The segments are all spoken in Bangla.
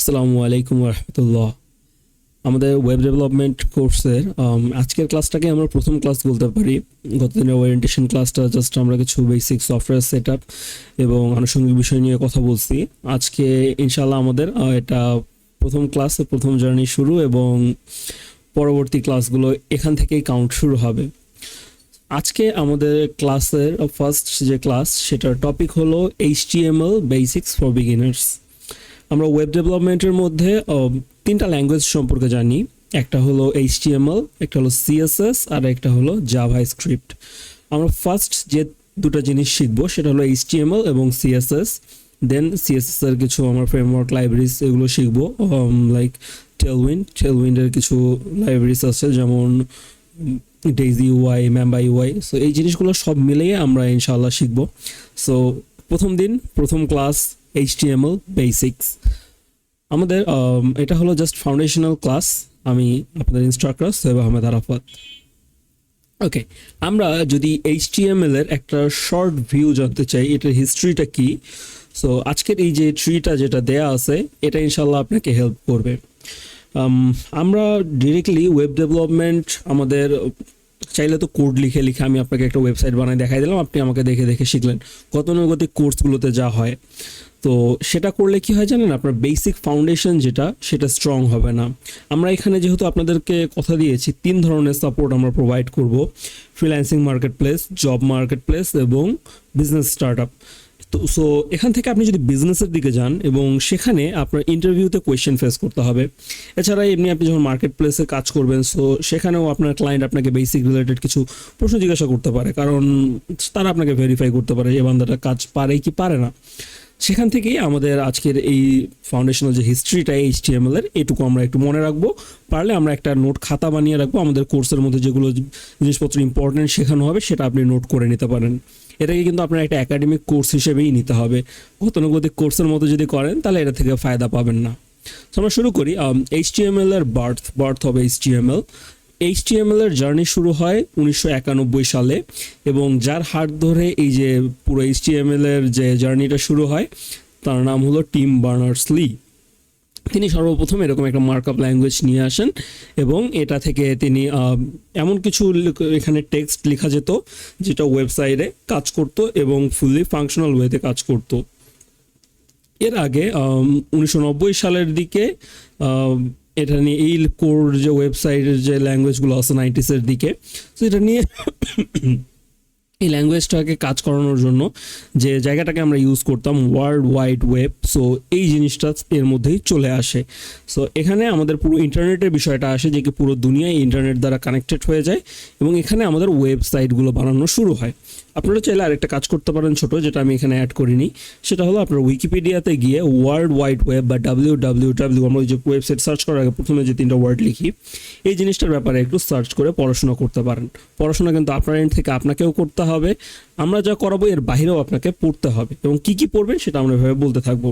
আসসালামু আলাইকুম রহমতুল্লাহ। আমাদের ওয়েব ডেভেলপমেন্ট কোর্সের আজকের ক্লাসটাকে আমরা প্রথম ক্লাস বলতে পারি। গতদিনের ওরিয়েন্টেশন ক্লাসটা জাস্ট আমরা কিছু বেসিক সফটওয়্যার সেট আপ এবং আনুষঙ্গিক বিষয় নিয়ে কথা বলছি। আজকে ইনশাল্লাহ আমাদের এটা প্রথম ক্লাস, প্রথম জার্নি শুরু এবং পরবর্তী ক্লাসগুলো এখান থেকেই কাউন্ট শুরু হবে। আজকে আমাদের ক্লাসের ফার্স্ট যে ক্লাস সেটার টপিক হলো HTML বেসিক্স ফর বিগিনার্স। আমরা ওয়েব ডেভেলপমেন্টের মধ্যে তিনটা ল্যাঙ্গুয়েজ সম্পর্কে জানি। একটা হলো HTML, একটা হলো CSS আর একটা হলো জাভাস্ক্রিপ্ট। আমরা ফার্স্ট যে দুটো জিনিস শিখবো সেটা হলো HTML এবং CSS। দেন CSS এর কিছু আমরা ফ্রেমওয়ার্ক লাইব্রেরিজ এগুলো শিখবো, লাইক টেলউইন্ডের কিছু লাইব্রেরিজ আছে যেমন ডেইজি UI, ম্যাম্বা UI। সো এই জিনিসগুলো সব মিলিয়ে আমরা ইনশাআল্লাহ শিখবো। সো প্রথম ক্লাস HTML বেসিক্স। আমাদের এটা হলো জাস্ট ফাউন্ডেশনাল ক্লাস। আমি আপনাদের ইনস্ট্রাক্টর সৈয়দ আহমেদ আরাফাত। ওকে, আমরা যদি HTML এর একটা শর্ট ভিউ জানতে চাই, এটার হিস্ট্রিটা কি, সো আজকের এই যে ট্রিটা যেটা দেয়া আছে এটা ইনশাল্লাহ আপনাকে হেল্প করবে। আমরা ডিরেক্টলি ওয়েব ডেভেলপমেন্ট আমাদের চাইলে তো কোড লিখে আমি আপনাকে একটা ওয়েবসাইট বানাই দেখাই দিলাম, আপনি আমাকে দেখে দেখে শিখলেন। গতানুগতিক কোর্সগুলোতে যা হয়, তো সেটা করলে কি হয় জানেন, আপনার বেসিক ফাউন্ডেশন যেটা সেটা স্ট্রং হবে না। আমরা এখানে যেহেতু আপনাদেরকে কথা দিয়েছি 3 ধরনের সাপোর্ট আমরা প্রোভাইড করব: freelancing market place, job market place এবং বিজনেস স্টার্টআপ। তো সো এখান থেকে আপনি যদি বিজনেসের দিকে যান এবং সেখানে আপনার ইন্টারভিউতে কোয়েশ্চেন ফেস করতে হবে। এছাড়া এমনি আপনি যখন মার্কেট প্লেসে কাজ করবেন, সো সেখানেও আপনার ক্লায়েন্ট আপনাকে বেসিক রিলেটেড কিছু প্রশ্ন জিজ্ঞাসা করতে পারে, কারণ তারা আপনাকে ভেরিফাই করতে পারে যে বান্দাটা কাজ পারে কি পারে না। সেখান থেকেই আমাদের আজকের এই ফাউন্ডেশনাল যে হিস্ট্রিটা HTML এর, এটুকু আমরা একটু মনে রাখবো। পারলে আমরা একটা নোট খাতা বানিয়ে রাখবো, আমাদের কোর্সের মধ্যে যেগুলো জিনিসপত্র ইম্পর্টেন্ট শেখানো হবে সেটা আপনি নোট করে নিতে পারেন। এটাকে কিন্তু আপনার একটা একাডেমিক কোর্স হিসেবেই নিতে হবে। গতানুগতিক কোর্সের মতো যদি করেন তাহলে এটা থেকে ফায়দা পাবেন না। তো আমরা শুরু করি। HTML এর বার্থ হবে HTML এর জার্নি শুরু হয় 1991 সালে এবং যার হাত ধরে এই যে পুরো HTML এর যে জার্নিটা শুরু হয় তার নাম হলো টিম বার্নার্স-লি। তিনি সর্বপ্রথম এরকম একটা মার্কআপ ল্যাঙ্গুয়েজ নিয়ে আসেন এবং এটা থেকে তিনি এমন কিছু এখানে টেক্সট লেখা যেত যেটা ওয়েবসাইটে কাজ করত এবং ফুললি ফাংশনাল ওয়েতে কাজ করত। এর আগে 1990 সালের দিকে এটা নিয়ে এই কোর যে ওয়েবসাইটের যে ল্যাঙ্গুয়েজগুলো আছে 90s এর দিকে, তো এটা নিয়ে এই ল্যাঙ্গুয়েজটাকে কাজ করানোর জন্য যে জায়গাটাকে আমরা ইউজ করতাম ওয়ার্ল্ড ওয়াইড ওয়েব, সো এই জিনিসটা এর মধ্যেই চলে আসে। সো এখানে আমাদের পুরো ইন্টারনেটের বিষয়টা আসে, যে কি পুরো দুনিয়ায় ইন্টারনেট দ্বারা কানেক্টেড হয়ে যায় এবং এখানে আমাদের ওয়েবসাইটগুলো বানানো শুরু হয়। আপনারা চাইলে আরেকটা কাজ করতে পারেন ছোট, যেটা আমি এখানে অ্যাড করিনি। সেটা হলো আপনার উইকিপিডিয়াতে গিয়ে ওয়ার্ল্ড ওয়াইড ওয়েব বা www, আমরা ওই যে ওয়েবসাইট সার্চ করার আগে প্রথমে যে 3টা ওয়ার্ড লিখি, এই জিনিসটার ব্যাপারে একটু সার্চ করে পড়াশোনা করতে পারেন। পড়াশোনা কিন্তু আপনার এন্ড থেকে আপনাকেও করতে হবে, আমরা যা করাবো এর বাইরেও আপনাকে পড়তে হবে এবং কি কি পড়বেন সেটা আমরা এভাবে বলতে থাকবো।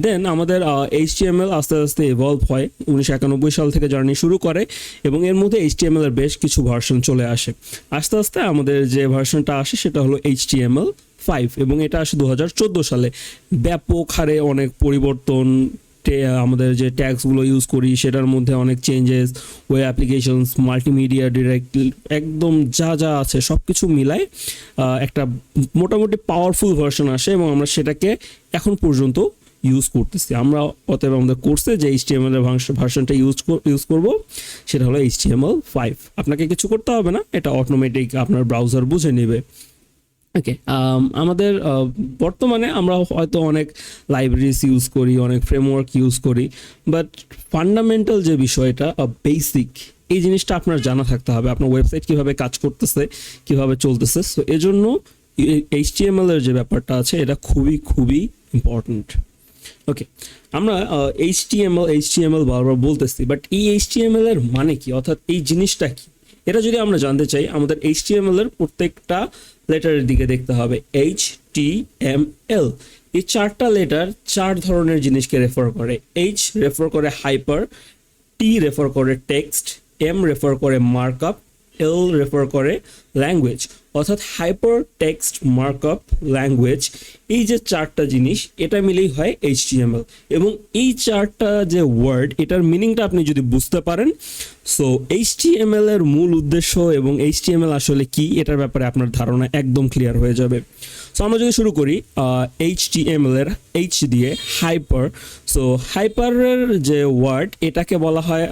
দেন আমাদের HTML আস্তে আস্তে ইভলভ হয়, 1991 সাল থেকে জার্নি শুরু করে এবং এর মধ্যে HTML এর বেশ কিছু ভার্সন চলে আসে। আস্তে আস্তে আমাদের যে ভার্সনটা আসে সেটা হলো HTML5 এবং এটা আসে 2014 সালে। ব্যাপক হারে অনেক পরিবর্তন, আমাদের যে ট্যাগসগুলো ইউজ করি সেটার মধ্যে অনেক changes, web applications, multimedia, direct, একদম যা যা আছে সব কিছু মিলায় একটা মোটামুটি পাওয়ারফুল ভার্সন আসে এবং আমরা সেটাকে এখন পর্যন্ত ইউজ করতেছি। আমরা অতএব আমাদের কোর্সে যে HTML এর ভার্সনটা ইউজ করব সেটা হলো HTML5। আপনাকে কিছু করতে হবে না, এটা অটোমেটিক আপনার ব্রাউজার বুঝে নেবে। ওকে, আমাদের বর্তমানে আমরা হয়তো অনেক লাইব্রেরিজ ইউজ করি, অনেক ফ্রেমওয়ার্ক ইউজ করি, বাট ফান্ডামেন্টাল যে বিষয়টা বেসিক, এই জিনিসটা আপনার জানা থাকতে হবে, আপনার ওয়েবসাইট কীভাবে কাজ করতেছে, কীভাবে চলতেছে। সো এজন্য HTML এর যে ব্যাপারটা আছে এটা খুবই খুবই ইম্পর্ট্যান্ট। ওকে, আমরা HTML বারবার বলতেছি, বাট এই HTML এর মানে কি, অর্থাৎ এই জিনিসটা কি, এটা যদি আমরা জানতে চাই আমাদের HTML এর প্রত্যেকটা লেটারের দিকে দেখতে হবে। HTML, এই 4টা লেটার 4 ধরনের জিনিসকে রেফার করে। H রেফার করে হাইপার, T রেফার করে টেক্সট, M রেফার করে মার্কআপ, L রেফার করে ল্যাঙ্গুয়েজ। অর্থাৎ হাইপার টেক্সট মার্কআপ ল্যাঙ্গুয়েজ, এই যে চারটা জিনিস এটা মিলেই হয় HTML। এবং এই চারটা যে ওয়ার্ড, এটার মিনিংটা আপনি যদি বুঝতে পারেন, সো HTML এর মূল উদ্দেশ্য এবং HTML আসলে কি এটার ব্যাপারে আপনার ধারণা একদম ক্লিয়ার হয়ে যাবে। সো আমরা যদি শুরু করি HTML এর H দিয়ে হাইপার। সো হাইপারের যে ওয়ার্ড এটাকে বলা হয়,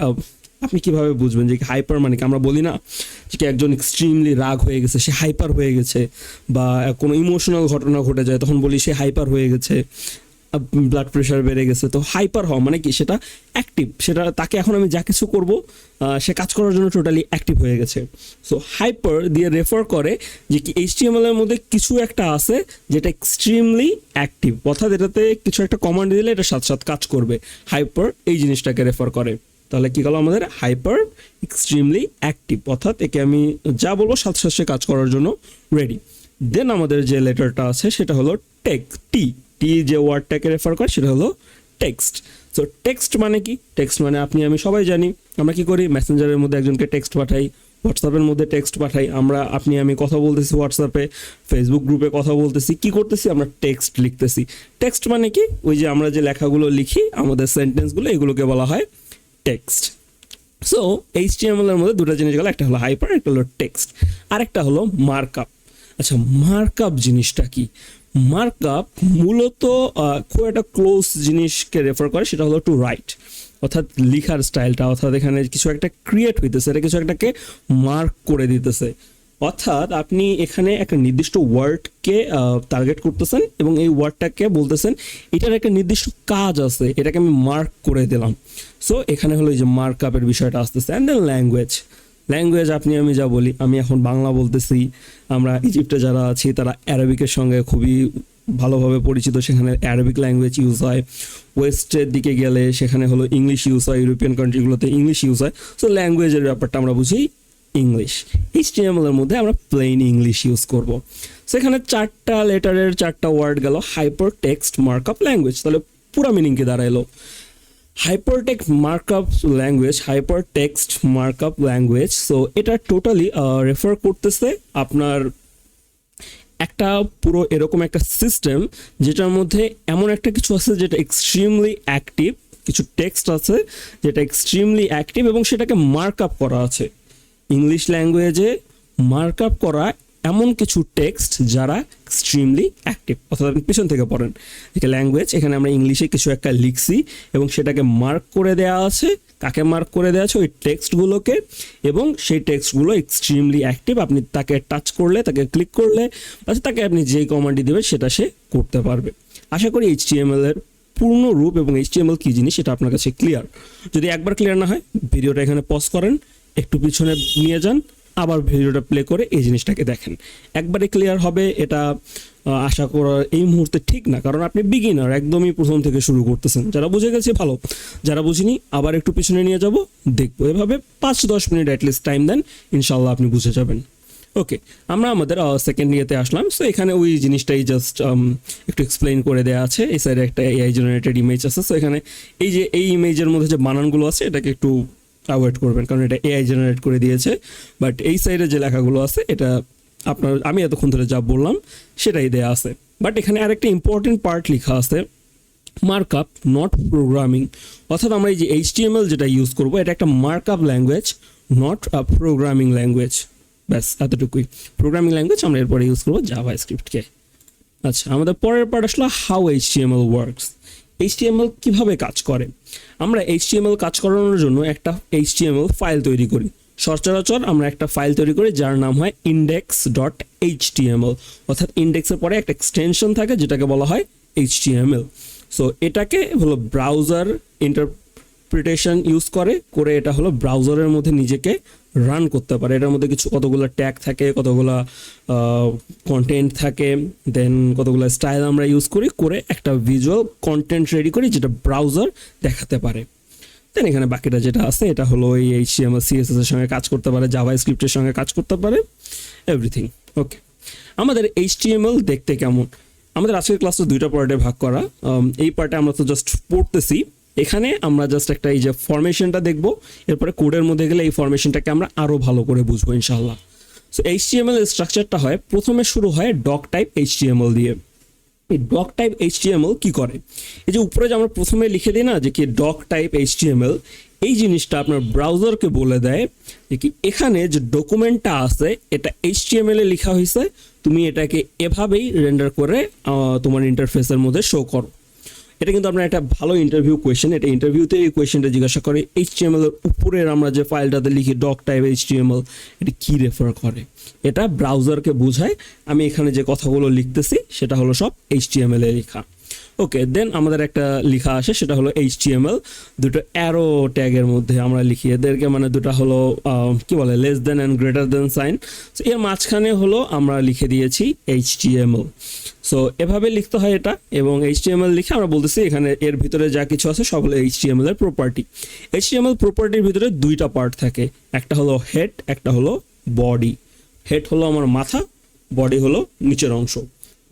আপনি কিভাবে বুঝবেন যে হাইপার মানে কি? আমরা বলি না যে একজন এক্সট্রিমলি রাগ হয়ে গেছে, সে হাইপার হয়ে গেছে, বা কোনো ইমোশনাল ঘটনা ঘটে যায় তখন বলি সে হাইপার হয়ে গেছে, ব্লাড প্রেশার বেড়ে গেছে। তো হাইপার হওয়া মানে কি? সেটা অ্যাক্টিভ, সেটা তাকে এখন আমি যা কিছু করব সে কাজ করার জন্য টোটালি অ্যাক্টিভ হয়ে গেছে। সো হাইপার দিয়ে রেফার করে যে কি HTML এর মধ্যে কিছু একটা আছে যেটা এক্সট্রিমলি অ্যাক্টিভ, অর্থাৎ এটাতে কিছু একটা কমান্ড দিলে এটা সাথে সাথে কাজ করবে। হাইপার এই জিনিসটাকে রেফার করে। তাহলে কি গেল আমাদের? হাইপার এক্সট্রিমলি অ্যাক্টিভ, অর্থাৎ একে আমি যা বলবো সাথে সাথে কাজ করার জন্য রেডি। দেন আমাদের যে লেটারটা আছে সেটা হলো টি যে ওয়ার্ডটাকে রেফার করে সেটা হলো টেক্সট। সো টেক্সট মানে কি? টেক্সট মানে আপনি আমি সবাই জানি আমরা কি করি, মেসেঞ্জারের মধ্যে একজনকে টেক্সট পাঠাই, হোয়াটসঅ্যাপের মধ্যে টেক্সট পাঠাই, আমরা আপনি আমি কথা বলতেছি হোয়াটসঅ্যাপে, ফেসবুক গ্রুপে কথা বলতেছি, কি করতেছি আমরা? টেক্সট লিখতেছি। টেক্সট মানে কি? ওই যে আমরা যে লেখাগুলো লিখি আমাদের সেন্টেন্সগুলো, এগুলোকে বলা হয় টেক্সট। সো HTML এর মধ্যে দুটো জিনিস গেল, একটা হলো হাইপার, একটা হলো টেক্সট, আরেকটা হলো মার্কআপ। আচ্ছা, মার্কআপ জিনিসটা কি? মার্কআপ মূলত খুব একটা ক্লোজ জিনিসকে রেফার করে, সেটা হলো টু রাইট, অর্থাৎ লিখার স্টাইলটা, অর্থাৎ এখানে কিছু একটা ক্রিয়েট হইতেছে, এটা কিছু একটাকে মার্ক করে দিতেছে। অর্থাৎ আপনি এখানে একটা নির্দিষ্ট ওয়ার্ডকে টার্গেট করতেছেন এবং এই ওয়ার্ডটাকে বলতেছেন এটার একটা নির্দিষ্ট কাজ আছে, এটাকে আমি মার্ক করে দিলাম। সো এখানে হলো এই যে মার্কআপের বিষয়টা আসতেছে। অ্যান্ড দেন ল্যাঙ্গুয়েজ আপনি আমি যা বলি, আমি এখন বাংলা বলতেছি, আমরা ইজিপ্টে যারা আছি তারা অ্যারাবিকের সঙ্গে খুবই ভালোভাবে পরিচিত, সেখানে অ্যারাবিক ল্যাঙ্গুয়েজ ইউজ হয়। ওয়েস্টের দিকে গেলে সেখানে হলো ইংলিশ ইউজ হয়, ইউরোপিয়ান কান্ট্রিগুলোতে ইংলিশ ইউজ হয়। সো ল্যাঙ্গুয়েজের ব্যাপারটা আমরা বুঝি ইংলিশ। HTML এর মধ্যে আমরা প্লেন ইংলিশ ইউজ করব। সেখানে চারটা লেটারের চারটা ওয়ার্ড গেল, হাইপার টেক্সট মার্কআপ ল্যাঙ্গুয়েজ। তাহলে পুরো মিনিং কি দাঁড়াইলো? Hyper text markup language, hyper text markup language. So এটা টোটালি রেফার করতেছে আপনার একটা পুরো এরকম একটা সিস্টেম যেটার মধ্যে এমন একটা কিছু আছে যেটা এক্সট্রিমলি অ্যাক্টিভ, কিছু টেক্সট আছে যেটা এক্সট্রিমলি অ্যাক্টিভ এবং সেটাকে মার্কআপ করা আছে। ইংলিশ ল্যাঙ্গুয়েজে মার্কআপ করা এমন কিছু টেক্সট যারা এক্সট্রিমলি অ্যাক্টিভ, অর্থাৎ আপনি পিছন থেকে পড়েন যে ল্যাঙ্গুয়েজ, এখানে আমরা ইংলিশে কিছু একটা লিখছি এবং সেটাকে মার্ক করে দেওয়া আছে। কাকে মার্ক করে দেওয়া আছে? ওই টেক্সটগুলোকে, এবং সেই টেক্সটগুলো এক্সট্রিমলি অ্যাক্টিভ। আপনি তাকে টাচ করলে, তাকে ক্লিক করলে, আচ্ছা তাকে আপনি যেই কমান্ডটি দেবেন সেটা সে করতে পারবে। আশা করি HTML এর পূর্ণ রূপ এবং HTML কী জিনিস সেটা আপনার কাছে ক্লিয়ার। যদি একবার ক্লিয়ার না হয় ভিডিওটা এখানে পজ করেন, একটু পিছনে নিয়ে যান, আবার ভিডিওটা প্লে করে এই জিনিসটাকে দেখেন, একবারে ক্লিয়ার হবে। এটা আশা করা এই মুহূর্তে ঠিক না, কারণ আপনি বিগিনার, একদমই প্রথম থেকে শুরু করতেছেন। যারা বুঝে গেছে ভালো, যারা বুঝিনি আবার একটু পিছনে নিয়ে যাব, দেখবো। এভাবে 5-10 মিনিট অ্যাটলিস্ট টাইম দেন, ইনশাল্লাহ আপনি বুঝে যাবেন। ওকে, আমরা আমাদের সেকেন্ড ইয়েতে আসলাম। সো এখানে ওই জিনিসটাই জাস্ট একটু এক্সপ্লেইন করে দেওয়া আছে। এই সাইডে একটা AI জেনারেটেড ইমেজ আছে। সো এখানে এই যে এই ইমেজের মধ্যে যে বানানগুলো আছে এটাকে একটু অ্যাভয়েড করবেন, কারণ এটা AI জেনারেট করে দিয়েছে। বাট এই সাইডে যে লেখাগুলো আছে এটা আপনার, আমি এতক্ষণ ধরে যা বললাম সেটাই দেয়া আছে। বাট এখানে আরেকটা ইম্পর্টেন্ট পার্ট লেখা আছে, মার্কআপ নট প্রোগ্রামিং। অর্থাৎ আমরা এই যে HTML যেটা ইউজ করবো এটা একটা markup language, not a programming language. ব্যাস এতটুকুই। প্রোগ্রামিং ল্যাঙ্গুয়েজ আমরা এরপরে ইউজ করবো জাভাস্ক্রিপ্টকে। আচ্ছা, আমাদের পরের পার্ট আসলো হাউ HTML ওয়ার্কস। HTML কিভাবে কাজ করে? আমরা HTML কাজ করানোর জন্য একটা HTML ফাইল তৈরি করি। সচরাচর আমরা একটা ফাইল তৈরি করি যার নাম হয় index.html, অর্থাৎ ইন্ডেক্সের পরে একটা এক্সটেনশন থাকে যেটাকে বলা হয় HTML। সো এটাকে হলো ব্রাউজার ইন্টারপ্রিটেশন ইউজ করে এটা হলো ব্রাউজারের মধ্যে নিজেকে রান করতে পারে। এটার মধ্যে কতগুলো ট্যাগ থাকে, কতগুলো কন্টেন্ট থাকে, দেন কতগুলো স্টাইল আমরা ইউজ করে একটা ভিজুয়াল কন্টেন্ট রেডি করি যেটা ব্রাউজার দেখাতে পারে। দেন এখানে বাকিটা যেটা আছে এটা হলো এই HTML CSS এর সঙ্গে কাজ করতে পারে, জাভাস্ক্রিপ্টের সঙ্গে কাজ করতে পারে, এভরিথিং। ওকে, আমাদের HTML দেখতে কেমন? আমাদের আজকের ক্লাসটা দুইটা পার্টে ভাগ করা। এই পার্টে আমরা তো জাস্ট পড়তেছি, এখানে আমরা জাস্ট একটা এই যে ফরমেশনটা দেখব, এরপরে কোডের মধ্যে গেলে এই ফরমেশনটাকে আমরা আরও ভালো করে বুঝবো ইনশাল্লাহ। সো এইচটিএমএল এর স্ট্রাকচারটা হয়, প্রথমে শুরু হয় ডক টাইপ এইচটিএমএল দিয়ে। এই ডক টাইপ এইচটিএমএল কি করে, এই যে উপরে যে আমরা প্রথমে লিখে দিই না যে কি ডক টাইপ এইচটিএমএল, এই জিনিসটা আপনার ব্রাউজারকে বলে দেয় যে কি এখানে যে ডকুমেন্টটা আছে এটা এইচটিএমএল এ লেখা হয়েছে, তুমি এটাকে এভাবেই রেন্ডার করে তোমার ইন্টারফেসের মধ্যে শো করো। এটা কিন্তু আপনার একটা ভালো ইন্টারভিউ কোয়েশ্চেন, এটা ইন্টারভিউতে এই কোয়েশ্চেনটা জিজ্ঞাসা করে এইচটিএমএল এর উপরের আমরা যে ফাইলটাতে লিখি ডক টাইপ এইচটিএমএল, এটা কি রেফার করে, এটা ব্রাউজারকে বোঝায় আমি এখানে যে কথাগুলো লিখতেছি সেটা হলো সব এইচটিএমএল এ লেখা। ওকে, দেন আমাদের একটা লেখা আসে, সেটা হলো এইচটিএমএল দুটো অ্যারো ট্যাগের মধ্যে আমরা লিখি এদেরকে, মানে দুটো হলো কি বলে less than and greater than sign, so এর মাঝখানে হলো আমরা লিখে দিয়েছি এইচটিএমএল। সো এভাবে লিখতে হয় এটা, এবং এইচটিএমএল লিখে আমরা বলতেছি এখানে এর ভিতরে যা কিছু আছে সব হলো এইচটিএমএল এর প্রপার্টি। এইচটিএমএল প্রপার্টির ভিতরে দুইটা পার্ট থাকে, একটা হলো হেড, একটা হলো বডি। হেড হলো আমার মাথা, বডি হলো নিচের অংশ,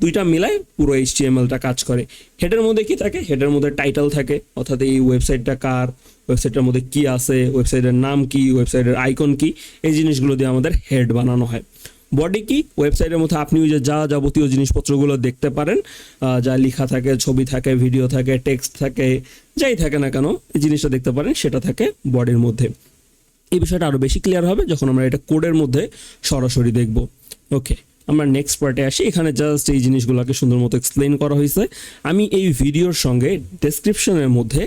দুইটা মিলাই পুরো এইচটিএমএলটা কাজ করে। হেডের মধ্যে কি থাকে, হেডের মধ্যে টাইটেল থাকে, অর্থাৎ এই ওয়েবসাইটটা কার, ওয়েবসাইটের মধ্যে কি আছে, ওয়েবসাইটের নাম কি, ওয়েবসাইটের আইকন কি, এই জিনিসগুলো দিয়ে আমাদের হেড বানানো হয়। বডি কি, ওয়েবসাইটের মধ্যে আপনি ওই যে যা যাবতীয় জিনিসপত্রগুলো দেখতে পারেন, যা লেখা থাকে, ছবি থাকে, ভিডিও থাকে, টেক্সট থাকে, যাই থাকে না কেন এই জিনিসটা দেখতে পারেন, সেটা থাকে বডির মধ্যে। এই বিষয়টা আরও বেশি ক্লিয়ার হবে যখন আমরা এটা কোডের মধ্যে সরাসরি দেখব। ওকে, আমরা নেক্সট পার্টে আসি। এখানে জাস্ট এই জিনিসগুলোকে সুন্দর মতো এক্সপ্লেন করা হয়েছে। আমি এই ভিডিওর সঙ্গে ডেসক্রিপশনের মধ্যে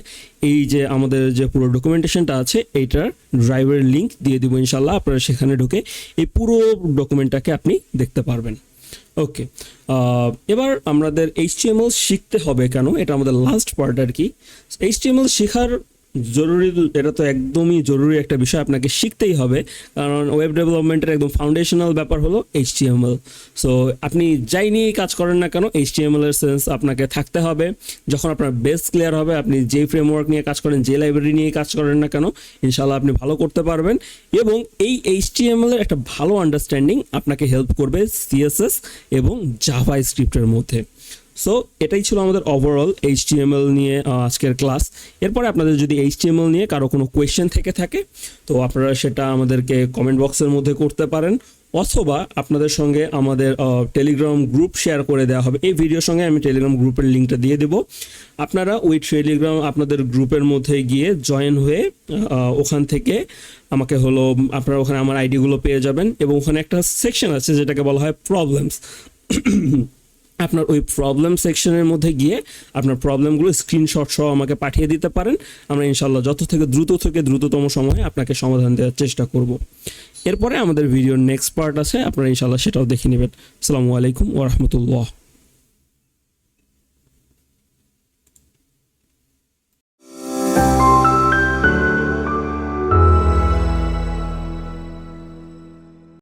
এই যে আমাদের যে পুরো ডকুমেন্টেশনটা আছে এইটার ড্রাইভের লিঙ্ক দিয়ে দিব ইনশাল্লাহ, আপনারা সেখানে ঢুকে এই পুরো ডকুমেন্টটাকে আপনি দেখতে পারবেন। ওকে, এবার আমাদের এইচটিএমএল শিখতে হবে কেন, এটা আমাদের লাস্ট পার্ট আর কি। এইচটিএমএল শেখার জরুরি, এটা তো একদমই জরুরি একটা বিষয়, আপনাকে শিখতেই হবে, কারণ ওয়েব ডেভেলপমেন্টের একদম ফাউন্ডেশনাল ব্যাপার হলো এইচটিএমএল। সো আপনি যাই নিয়ে কাজ করেন না কেন এইচটিএমএল এর সেন্স আপনাকে থাকতে হবে। যখন আপনার বেস ক্লিয়ার হবে, আপনি যে ফ্রেমওয়ার্ক নিয়ে কাজ করেন, যে লাইব্রেরি নিয়ে কাজ করেন না কেন, ইনশাল্লাহ আপনি ভালো করতে পারবেন। এবং এই এইচটিএমএল এর একটা ভালো আন্ডারস্ট্যান্ডিং আপনাকে হেল্প করবে সিএসএস এবং জাভা স্ক্রিপ্টের মধ্যে। সো এটাই ছিল আমাদের ওভারঅল এইচটিএমএল নিয়ে আজকের ক্লাস। এরপরে আপনাদের যদি এইচটিএমএল নিয়ে কারো কোনো কোয়েশ্চেন থেকে থাকে তো আপনারা সেটা আমাদেরকে কমেন্ট বক্সের মধ্যে করতে পারেন, অথবা আপনাদের সঙ্গে আমাদের টেলিগ্রাম গ্রুপ শেয়ার করে দেওয়া হবে। এই ভিডিওর সঙ্গে আমি টেলিগ্রাম গ্রুপের লিঙ্কটা দিয়ে দেবো, আপনারা ওই টেলিগ্রাম আপনাদের গ্রুপের মধ্যে গিয়ে জয়েন হয়ে ওখান থেকে আমাকে হলো আপনারা ওখানে আমার আইডিগুলো পেয়ে যাবেন, এবং ওখানে একটা সেকশন আছে যেটাকে বলা হয় প্রবলেমস। আপনার ওই প্রবলেম সেকশনের মধ্যে গিয়ে আপনার প্রবলেমগুলো স্ক্রিনশট সহ আমাকে পাঠিয়ে দিতে পারেন, আমরা ইনশাল্লাহ যত থেকে দ্রুততম সময়ে আপনাকে সমাধান দেওয়ার চেষ্টা করব। এরপরে আমাদের ভিডিওর নেক্সট পার্ট আছে, আপনারা ইনশাল্লাহ সেটাও দেখে নেবেন। আসসালামু আলাইকুম ওয়া রাহমাতুল্লাহ।